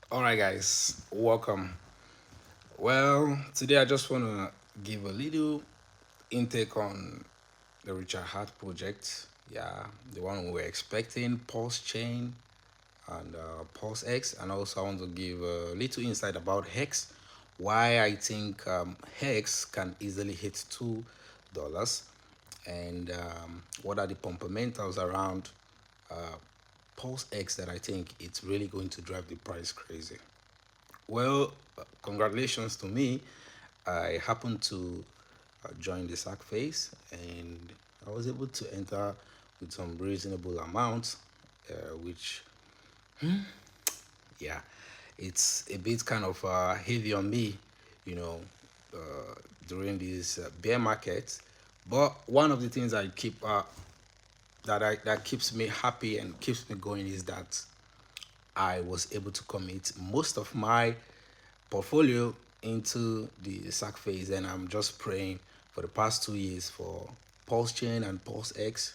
All right, guys, welcome. Well, today I just want to give a little intake on the Richard Hart project. Yeah, the one we were expecting, Pulsechain and PulseX, and also I want to give a little insight about HEX, why I think HEX can easily hit $2, and what are the pumpamentals around PulseX that I think it's really going to drive the price crazy. Well, congratulations to me. I happened to join the sack phase and I was able to enter with some reasonable amount, which, yeah, it's a bit kind of heavy on me, you know, during this bear market. But one of the things I keep that keeps me happy and keeps me going is that I was able to commit most of my portfolio into the sack phase, and I'm just praying for the past 2 years for Pulsechain and PulseX.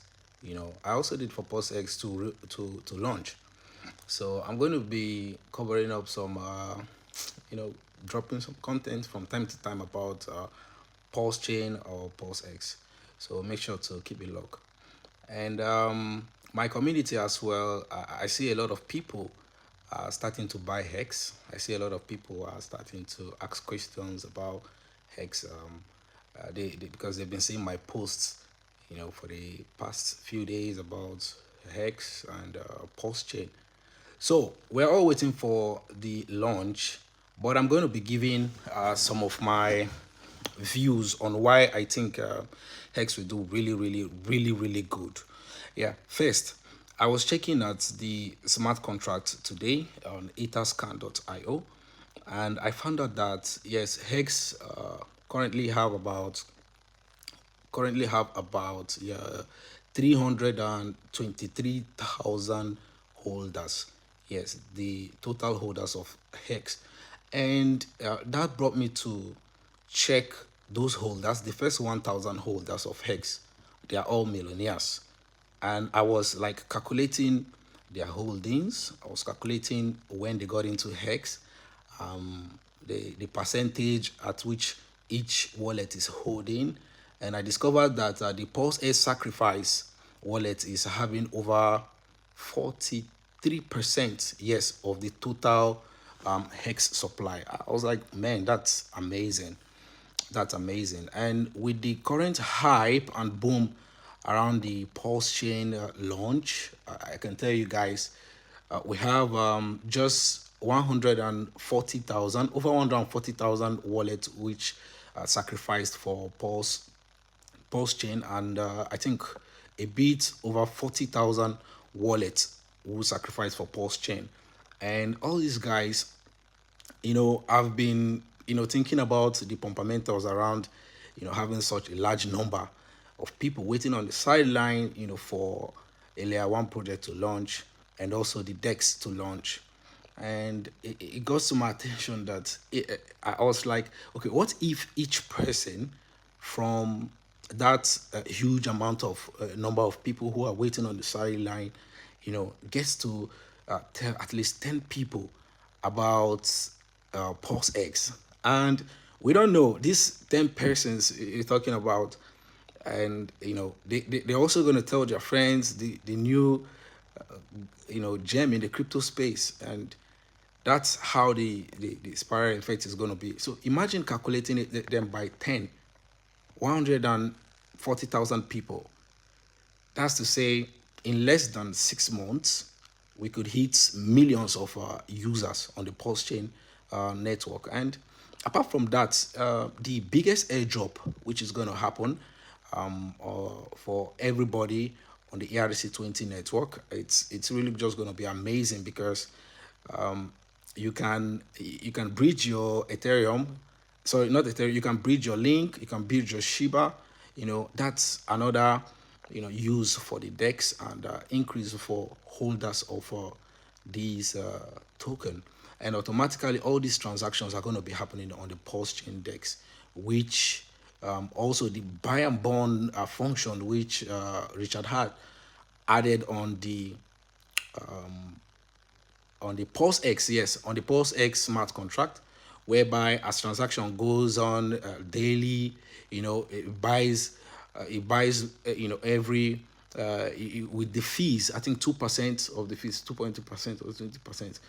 I also did for PulseX to launch. So I'm going to be covering up some, dropping some content from time to time about Pulsechain or PulseX. So make sure to keep it locked. And my community as well, I see a lot of people starting to buy Hex. I see a lot of people are starting to ask questions about Hex. Because they've been seeing my posts, for the past few days about Hex and Pulse Chain. So we're all waiting for the launch, but I'm going to be giving some of my views on why I think Hex will do really, really, really, really good. Yeah, first, I was checking at the smart contract today on etherscan.io, and I found out that yes, Hex currently have about 323,000 holders. Yes, the total holders of Hex. And that brought me to check those holders, the first 1,000 holders of Hex. They are all millionaires. And I was like calculating their holdings. I was calculating when they got into Hex, the percentage at which each wallet is holding, and I discovered that the PulseX sacrifice wallet is having over 43%, yes, of the total Hex supply. I was like, man, that's amazing. That's amazing. And with the current hype and boom around the Pulse Chain launch, I can tell you guys, we have just 140,000, over 140,000 wallets which sacrificed for Pulse Chain, and I think a bit over 40,000 wallets who sacrificed for Pulse Chain. And all these guys, I've been, thinking about the pumpamentals around, having such a large number of people waiting on the sideline, for a layer one project to launch and also the decks to launch. And it got to my attention that I was like, okay, what if each person from that huge amount of number of people who are waiting on the sideline, gets to tell at least 10 people about PulseX. And we don't know, these 10 persons you're talking about, and they're also going to tell their friends the new gem in the crypto space, and that's how the spiral effect is going to be. So imagine calculating them by 10, 140,000 people. That's to say, in less than 6 months, we could hit millions of users on the Pulse Chain network. And apart from that, the biggest airdrop which is going to happen for everybody on the ERC20 network, it's really just going to be amazing because you can bridge your Ethereum. Sorry, not Ethereum. You can bridge your Link. You can bridge your Shiba. That's another use for the DEX and increase for holders of these token. And automatically all these transactions are going to be happening on the Pulse Chain DEX, which also the buy and burn function which Richard had added on the on the PulseX, yes, on the PulseX smart contract, whereby as transaction goes on daily, it buys every with the fees. I think 2% of the fees, 2.2% or 20%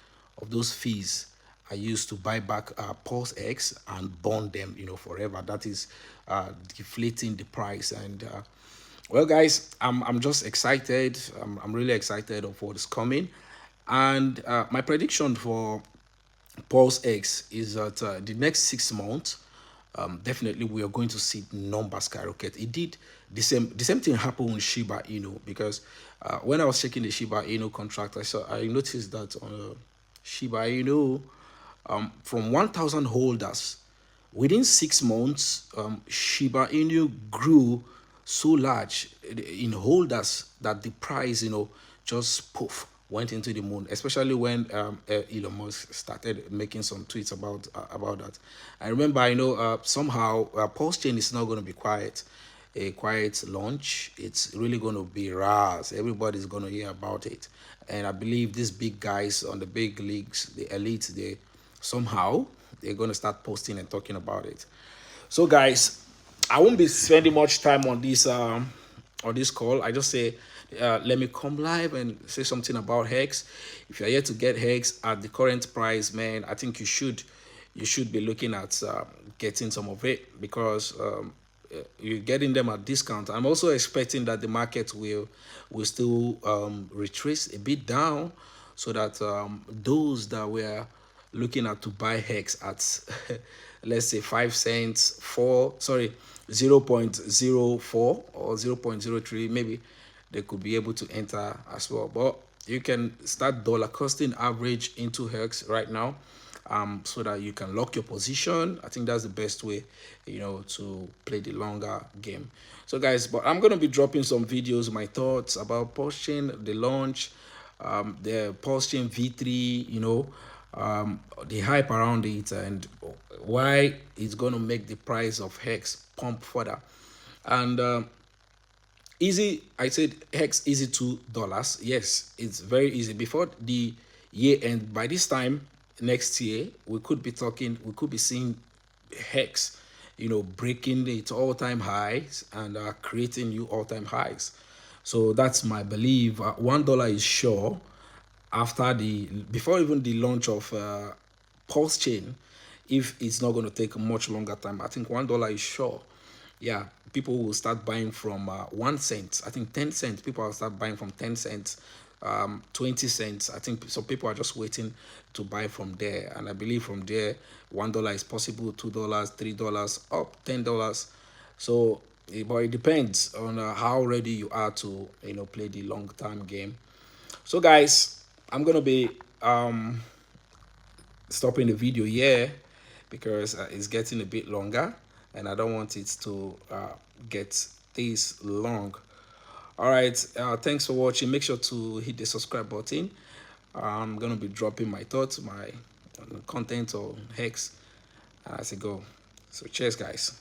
of those fees are used to buy back PulseX and bond them, forever. That is deflating the price. And well, guys, I'm just excited. I'm really excited of what is coming. And my prediction for PulseX is that the next 6 months, definitely we are going to see numbers skyrocket. It did the same thing happened with Shiba Inu, because when I was checking the Shiba Inu contract, I noticed that on Shiba Inu, from 1,000 holders, within 6 months, Shiba Inu grew so large in holders that the price, just poof, went into the moon. Especially when Elon Musk started making some tweets about that. I remember, somehow Pulsechain is not going to be a quiet launch. It's really going to be Raz. Everybody's going to hear about it. And I believe these big guys on the big leagues, the elite, somehow they're going to start posting and talking about it. So, guys, I won't be spending much time on this call. I just say, let me come live and say something about HEX. If you're here to get HEX at the current price, man, I think you should be looking at getting some of it, because you're getting them at discount. I'm also expecting that the market will still retrace a bit down, so that those that were looking at to buy HEX at let's say 5 cents, 0.04 or 0.03, maybe they could be able to enter as well. But you can start dollar costing average into HEX right now, so that you can lock your position. I think that's the best way, to play the longer game. So, guys, but I'm going to be dropping some videos, my thoughts about Pulsechain, the launch, the Pulsechain V3, the hype around it, and why it's going to make the price of HEX pump further. And easy, I said HEX easy $2. Yes, it's very easy. Before the year end, by this time next year, we could be seeing HEX, breaking its all-time highs and creating new all-time highs. So that's my belief. $1 is sure before even the launch of Pulsechain. If it's not going to take much longer time, I think $1 is sure. Yeah, people will start buying from 1 cent. I think 10 cents. People will start buying from 10 cents, 20 cents. I think some people are just waiting to buy from there. And I believe from there, $1 is possible, $2, $3, up $10. So, but it depends on how ready you are to, play the long-term game. So, guys, I'm going to be stopping the video here, because it's getting a bit longer and I don't want it to get this long. All right, thanks for watching. Make sure to hit the subscribe button. I'm gonna be dropping my thoughts, my content on HEX as I go. So cheers, guys.